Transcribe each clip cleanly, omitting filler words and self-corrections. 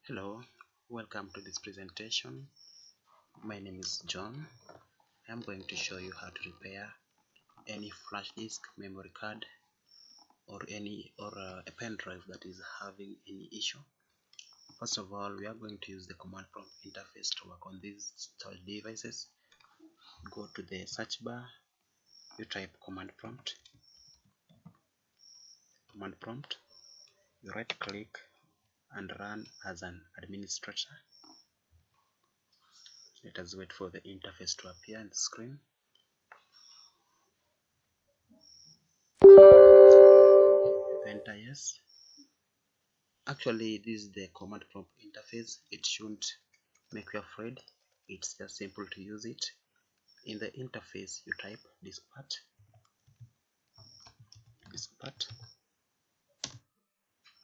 Hello, welcome to this presentation. My name is John. I'm going to show you how to repair any flash disk, memory card, or a pen drive that is having any issue. First of all, we are going to use the command prompt interface to work on these storage devices. Go to the search bar, you type command prompt, you right click and run as an administrator. Let us wait for the interface to appear on the screen. Enter yes. Actually, this is the command prompt interface. It shouldn't make you afraid. It's just simple to use it. In the interface, you type disk part.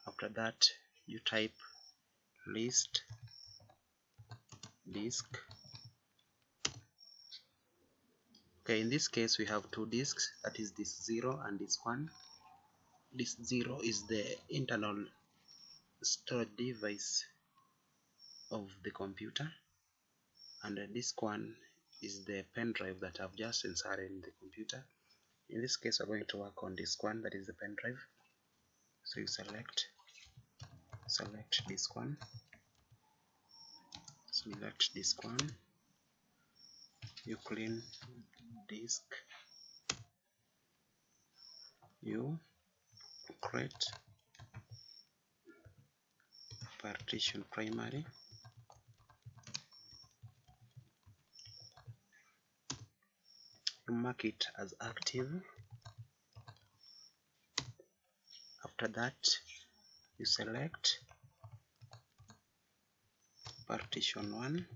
After that, you type list disk. Okay, in this case, we have two disks, that is disk 0 and disk 1. Disk 0 is the internal storage device of the computer, and disk 1 is the pen drive that I've just inserted in the computer. In this case, we're going to work on disk 1, that is the pen drive. So you select disk 1, you clean disk, you create partition primary, you mark it as active. After that, you select partition 1,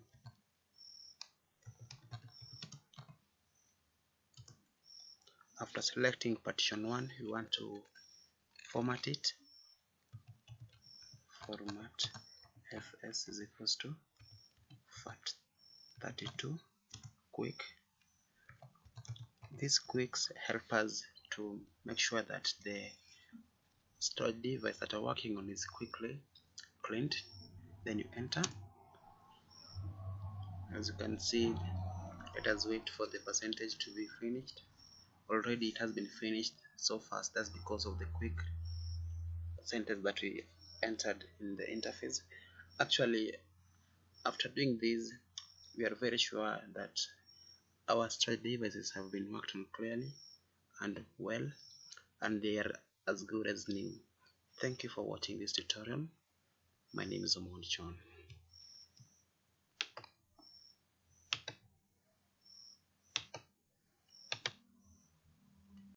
after selecting partition 1, you want to format it. Format fs is equals to FAT32 quick. These quicks help us to make sure that the storage device that are working on is quickly cleaned. Then you enter. As you can see, let us wait for the percentage to be finished. Already it has been finished so fast. That's because of the quick sentence that we entered in the interface. Actually, after doing this, we are very sure that our storage devices have been worked on clearly and well, and they are as good as new. Thank you for watching this tutorial. My name is John.